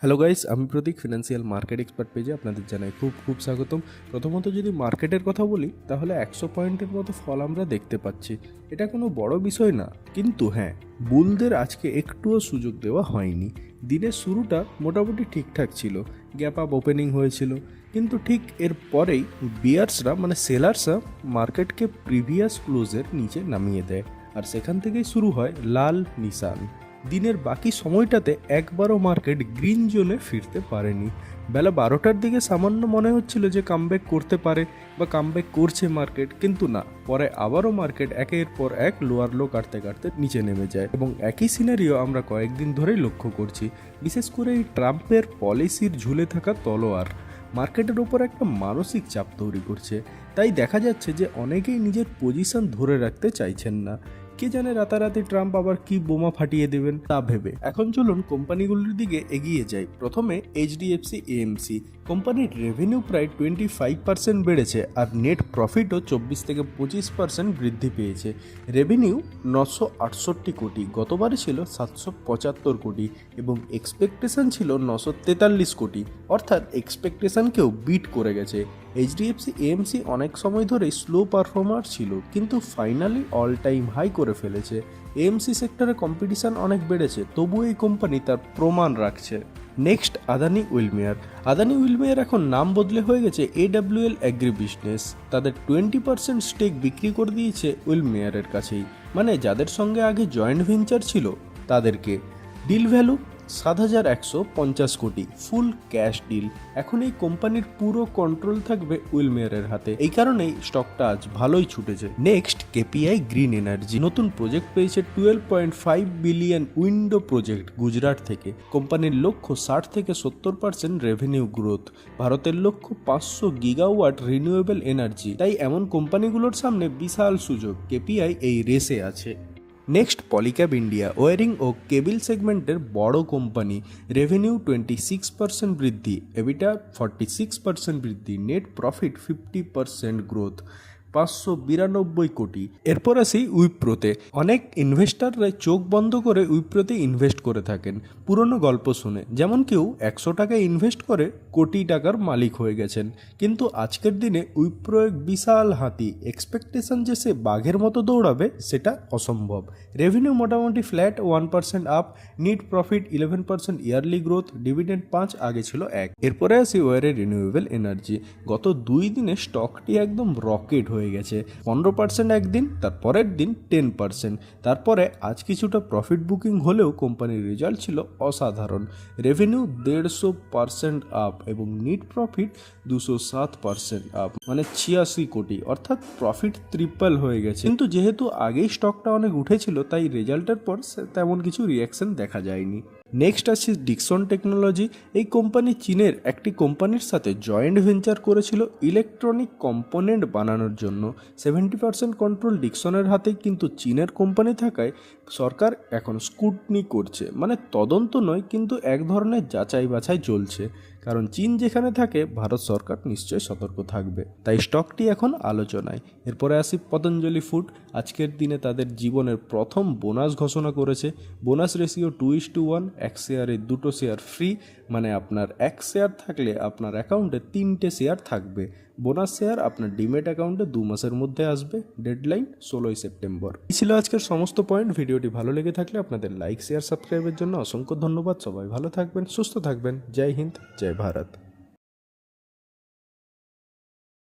Hello guys, আমি প্রতীক financial market expert পেজে আপনাদের জানাই খুব খুব স্বাগতম। প্রথমত যদি মার্কেটের কথা বলি তাহলে 100 পয়েন্টের মতো ফল আমরা দেখতে পাচ্ছি। এটা কোনো বড় বিষয় না, কিন্তু হ্যাঁ, বুলদের আজকে একটুও সুযোগ দেওয়া হয়নি। দিনের শুরুটা মোটামুটি ঠিকঠাক ছিল, গ্যাপ আপ ওপেনিং হয়েছিল, কিন্তু ঠিক এর পরেই বিয়ার্সরা মানে সেলার্সরা মার্কেটকে প্রিভিয়াস ক্লোজের নিচে নামিয়ে দেয়, আর সেখান থেকেই শুরু হয় লাল নিশান। দিনের বাকি সময়টাতে একবারও মার্কেট গ্রিন জোনে ফিরতে পারেনি। বেলা 12টার দিকে সামান্য মনে হচ্ছিল যে কামব্যাক করতে পারে বা কামব্যাক করছে মার্কেট, কিন্তু না, পরে আবারও মার্কেট একের পর এক লোয়ার লো কাটতে কাটতে নিচে নেমে যায় এবং একই সিনারিও আমরা কয়েকদিন ধরেই লক্ষ্য করছি। বিশেষ করে এই ট্রাম্পের পলিসির ঝুলে থাকা তলোয়ার মার্কেটের ওপর একটা মানসিক চাপ তৈরি করছে। তাই দেখা যাচ্ছে যে অনেকেই নিজের পজিশন ধরে রাখতে চাইছেন না। কে জানে রাতারাতি ট্রাম্প আবার কি বোমা ফাটিয়ে দেবেন তা ভেবে। এখন চলুন কোম্পানিগুলোর দিকে এগিয়ে যাই। প্রথমে এইচডিএফসি এএমসি কোম্পানির রেভিনিউ প্রায় 25% বেড়েছে, আর নেট প্রফিটও 24 থেকে 25% বৃদ্ধি পেয়েছে। রেভিনিউ 968 কোটি, গতবারে ছিল 775 কোটি এবং এক্সপেকটেশন ছিল 943 কোটি, অর্থাৎ এক্সপেকটেশনকেও বিট করে গেছে। এইচডিএফসি এএমসি অনেক সময় ধরেই স্লো পারফর্মার ছিল, কিন্তু ফাইনালি অল টাইম হাই করে ফেলেছে। এএমসি সেক্টরে কম্পিটিশন অনেক বেড়েছে, তবু এই কোম্পানি তার প্রমাণ রাখছে। নেক্সট আদানি উইলমেয়ার। আদানি উইলমেয়ার এখন নাম বদলে হয়ে গেছে এডাব্লিউএল অ্যাগ্রি বিজনেস। তাদের 20% স্টেক বিক্রি করে দিয়েছে উইলমেয়ারের কাছেই, মানে যাদের সঙ্গে আগে জয়েন্ট ভেঞ্চার ছিল তাদেরকে। ডিল ভ্যালু 7,150 কোটি, ফুল ক্যাশ ডিল। এখন এই কোম্পানির পুরো কন্ট্রোল থাকবে উইলমেয়ারের হাতে, এই কারণেই স্টকটা আজ ভালোই ছুটেছে। নেক্সট কেপিআই গ্রিন এনার্জি নতুন প্রজেক্ট পেয়েছে 12.5 বিলিয়ন উইন্ডো প্রজেক্ট গুজরাট থেকে। কোম্পানির লক্ষ্য 60 থেকে 70% রেভিনিউ গ্রোথ। ভারতের লক্ষ্য 500 গিগাওয়াট রিনিউয়েবল এনার্জি। তাই এমন কোম্পানিগুলোর সামনে বিশাল সুযোগ, কেপিআই এই রেসে আছে। নেক্সট পলিক্যাব ইন্ডিয়া, ওয়ারিং ও কেবিল সেগমেন্টের বড় কোম্পানি। রেভিনিউ 26% বৃদ্ধি, এবিটা 46% বৃদ্ধি, নেট প্রফিট 50% গ্রোথ, 592 কোটি। এরপর আসি উইপ্রোতে। অনেক ইনভেস্টাররা চোখ বন্ধ করে উইপ্রোতে ইনভেস্ট করে থাকেন পুরনো গল্প শুনে, যেমন কেউ 100 টাকা ইনভেস্ট করে কোটি টাকার মালিক হয়ে গেছেন। কিন্তু আজকের দিনে উইপ্রো এক বিশাল হাতি, এক্সপেকটেশন যে সে বাঘের মতো দৌড়াবে সেটা অসম্ভব। রেভিনিউ মোটামুটি flat, 1% up, NEET profit 11% yearly growth, dividend 5, আগে ছিল 1। এরপরে আসি ওয়ারে রিনিউয়েবল এনার্জি। গত 2 দিনে স্টকটি একদম রকেট হয়ে গেছে। 15% একদিন, তার পরের দিন 10%, তারপরে আজ কিছুটা প্রফিট বুকিং হলেও কোম্পানির রেজাল্ট ছিল অসাধারণ। রেভিনিউ 150% আপ এবং নিট প্রফিট 207% আপ, মানে 86 কোটি, অর্থাৎ প্রফিট ট্রিপল হয়ে গেছে। কিন্তু যেহেতু আগেই স্টকটা অনেক উঠেছিল, তাই রেজাল্টের পর তেমন কিছু রিয়াকশন দেখা যায়নি। নেক্সট আছে ডিক্সন টেকনোলজি। এই কোম্পানি চীনের একটি কোম্পানির সাথে জয়েন্ট ভেঞ্চার করেছিল ইলেকট্রনিক কম্পোনেন্ট বানানোর জন্য। 70% কন্ট্রোল ডিক্সনের হাতেই, কিন্তু চীনের কোম্পানি থাকায় সরকার এখন স্কুটনি করছে, মানে তদন্ত নয়, কিন্তু এক ধরনের যাচাই বাছাই চলছে। কারণ চীন যেখানে থাকে ভারত সরকার নিশ্চয়ই সতর্ক থাকবে, তাই স্টকটি এখন আলোচনায়। এরপরে আসি পতঞ্জলি ফুড। আজকের দিনে তাদের জীবনের প্রথম বোনাস ঘোষণা করেছে। বোনাস রেশিও 2:1, এক শেয়ারে 2 শেয়ার ফ্রি, মানে আপনার 1 শেয়ার থাকলে আপনার অ্যাকাউন্টে 3টে শেয়ার থাকবে। বোনাস শেয়ার আপনার ডিমেট অ্যাকাউন্টে 2 মাসের মধ্যে আসবে। Deadline 16 September. এই ছিল আজকের সমস্ত পয়েন্ট। ভিডিওটি ভালো লেগে থাকলে আপনাদের লাইক, শেয়ার, সাবস্ক্রাইবের জন্য অসংখ্য ধন্যবাদ। সবাই ভালো থাকবেন, সুস্থ থাকবেন। জয় হিন্দ, জয় ভারত।